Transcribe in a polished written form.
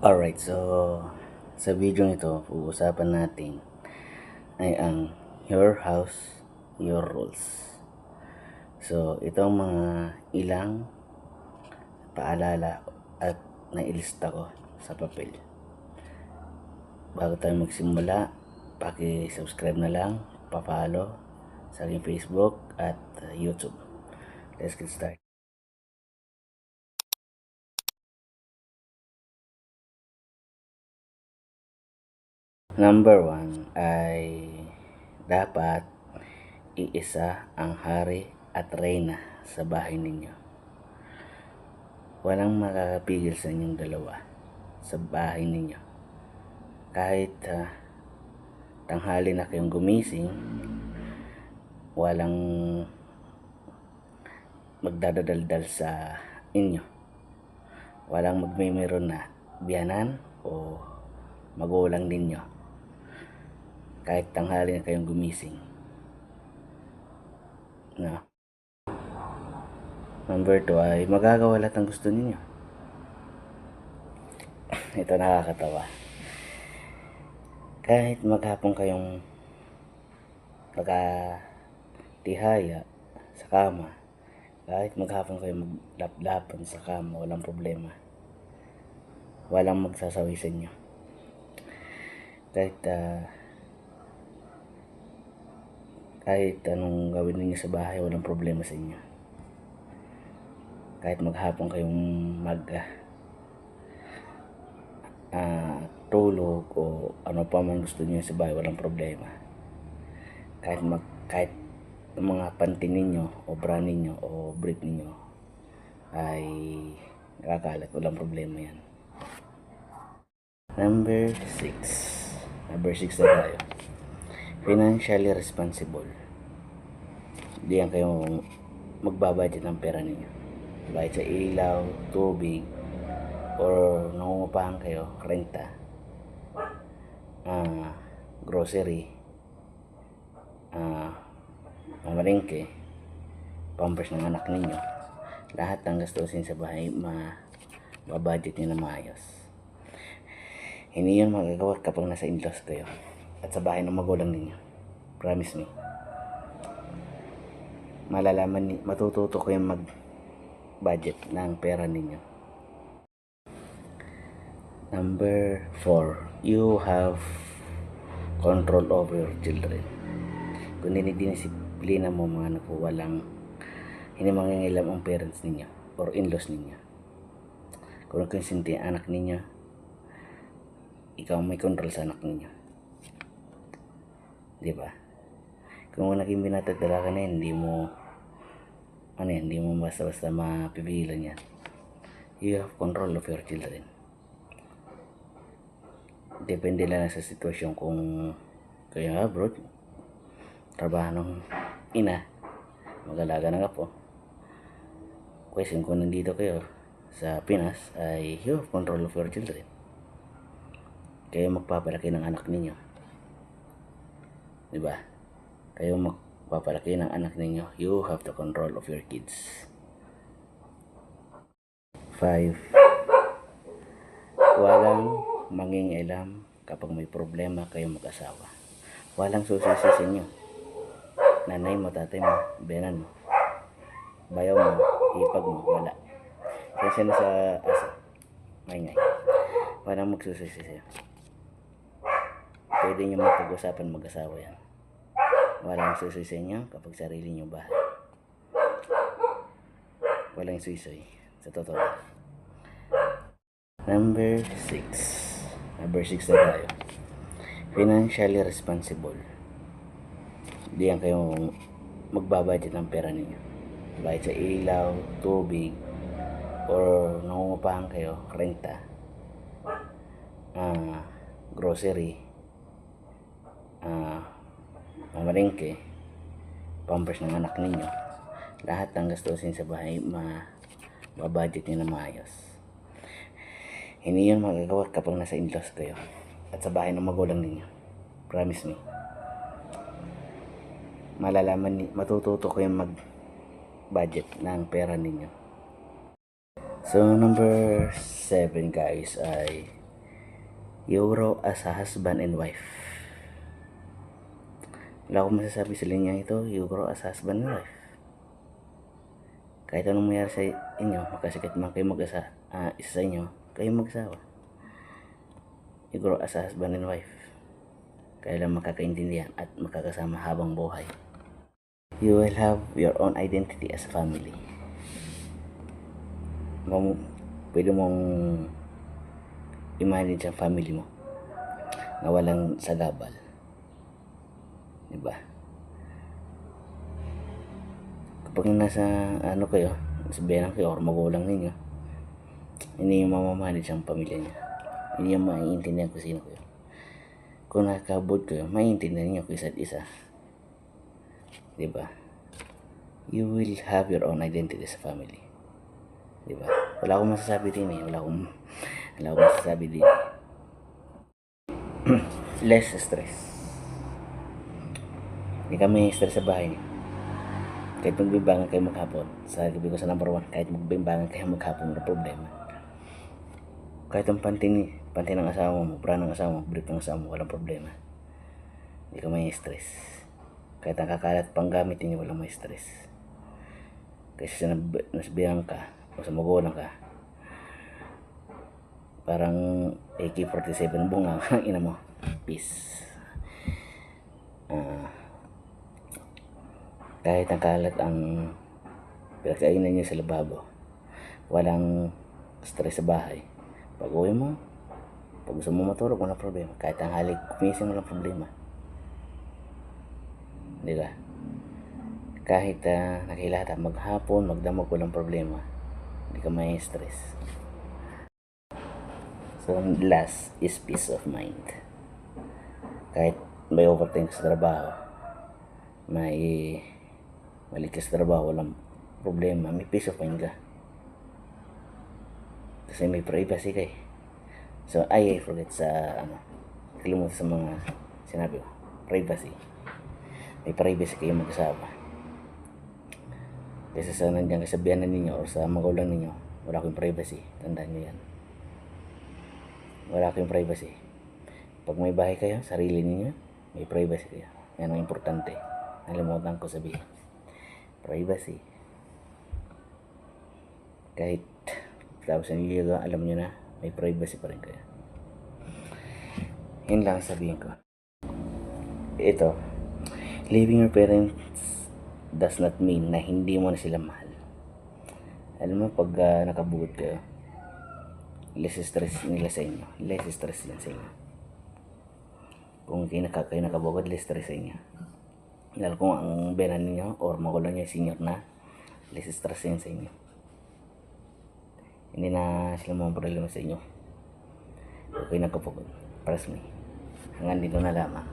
Alright, so sa video ito, uusapan natin ay ang your house, your rules. So, itong mga ilang paalala at nailista ko sa papel. Bago tayo magsimula, paki-subscribe na lang, pa-follow sa aking Facebook at YouTube. Let's get started. Number 1 ay dapat iisa ang hari at reyna sa bahay ninyo. Walang makakapigil sa inyong dalawa sa bahay ninyo. Kahit tanghali na kayong gumising, walang magdadadaldal sa inyo. Walang magmimiron na biyanan o magulang ninyo. Kahit tanghali na kayong gumising. No. Number 2 ay magagawa lahat ng gusto ninyo. Ito nakakatawa. Kahit maghapon kayong magkatihaya sa kama, kahit maghapon kayo maglaplapan sa kama, walang problema. Walang magsasawi sa inyo. Kahit anong gawin ninyo sa bahay, walang problema sa inyo. Kahit maghapon kayong tulog o ano pa man gusto niyo sa bahay, walang problema. Kahit ang mga panty ninyo o bra ninyo o brief ninyo ay nakakalat, walang problema yan. Number 6 na tayo. Financially responsible. Hindi yan kayo magbabudget ng pera ninyo. Bayad sa ilaw, tubig, or nangungupahan kayo, renta, grocery, mamalingke, pampers ng anak ninyo. Lahat ng gastusin sa bahay, mabudget nyo na maayos. Hindi yun magagawa kapag nasa in-laws kayo at sa bahay ng magulang ninyo. Promise me. Matututo kayong mag-budget ng pera ninyo. Number 4, you have control over your children. Kung dinidisiplina mo mga anak po, hindi mangingilam ang parents ninyo or in-laws ninyo. Kung konsinti ang anak ninyo, ikaw may control sa anak ninyo. Diba? Kung naging binatag talaga na, hindi mo basta-basta mapipigilan yan. You have control of your children. Depende lang sa sitwasyon kung kayo abroad, trabaho ng ina, mag-alaga ng apo. Question kung nandito kayo sa Pinas ay you have control of your children. Kayo magpapalaki ng anak ninyo. Diba? Kayo magpapalaki ng anak ninyo. You have the control of your kids. 5, walang mangingialam kapag may problema kayo mag-asawa. Walang susi sa inyo. Nanay mo, tatay mo, benan mo, bayaw mo, ipag mo, wala. Kasi na sa asa, ngay. Walang magsususi sa'yo. Pwede nyo mapag-usapan mag-asawa yan. Walang susi sa inyo kapag sarili nyo bahay. Walang suisoy. Sa totoo. Number 6 na tayo. Financially responsible. Hindi yan kayo magbabudget ng pera ninyo. Bayad sa ilaw, tubig, or nangungupahan kayo, renta, grocery, mamalingke, pampers ng anak ninyo. Lahat ng gastusin sa bahay, mabudget nyo na maayos. Hindi yun magagawa kapag nasa in-laws kayo at sa bahay ng magulang ninyo. Promise me. Matututo kayong mag-budget ng pera ninyo. So number 7 guys ay You grow as a husband and wife. Wala akong masasabi sa linya ito, you grow as a husband and wife. Kahit anong mayroon sa inyo, makasikat man kayo isa sa inyo, kayo mag-asawa. You grow as a husband and wife. Kaya lang makakaintindihan at makakasama habang buhay. You will have your own identity as a family. Pwede mong i-manage ang family mo na walang sagabal. Diba? Kapag nasa kayo, nasa biyanan kayo or magulang ninyo, hindi yung mamamanage ang pamilya niya. Hindi yung maiintindihan kung sino kayo. Kung nakakabod kayo, maiintindihan niyo kung isa't isa. Diba? You will have your own identity as a family. Diba? Wala akong masasabi din eh. Wala akong masasabi din. Less stress. Hindi kami stress sa bahay niyo. Kahit magbimbangan kayo maghapon, sabi ko sa number 1, kahit magbimbangan kayo maghapon, wala problema. Kahit ang panty ng asawa mo, bra ng asawa mo, brief ng asawa mo, walang problema. Hindi ka may stress. Kahit ang kakalat pang gamit niyo, walang may stress. Kasi sa nasbihan ka, o sa magulang ka, parang AK-47 bunga ang ina mo. Peace. Kahit ang kalat ang pinagkainan niyo sa lababo, walang stress sa bahay. Pag uwi mo, pag gusto mo matulog, walang problema. Kahit ang halik kumising, walang problema. Diba? Kahit nakilata maghapon, magdamag, walang problema. Hindi ka may stress. So last is peace of mind. Kahit may overtime ka sa trabaho, may malikas sa trabaho, walang problema, may peace of mind ka. Kasi may privacy ka eh. So I forget sa kalimutan sa mga sinabi ko, privacy. May privacy kayo mag-asawa. Kasi sa nandiyan sa biyanan ninyo o sa magulang ninyo, wala kayong privacy. Tandaan nyo yan. Wala kayong privacy. Pag may bahay kayo, sarili ninyo, may privacy kayo. Yan ang importante. Nalimutan ko sabihin. Privacy. Kahit tapos sa niligaw, alam nyo na, may privacy pa rin kayo. Yun lang sabihin ko. Ito, leaving your parents does not mean na hindi mo na sila mahal. Alam mo, pag nakabugot kayo, less stress nila sa inyo. Less stress lang sa inyo. Kung kayo nakabukod, less stress sa inyo. Lalo kung ang benan ninyo or magulang nyo senior na, less stress yan sa inyo. Hindi na sila mga problema sa inyo. Okay, nakapagod. Trust me. Hanggang dito na lamang.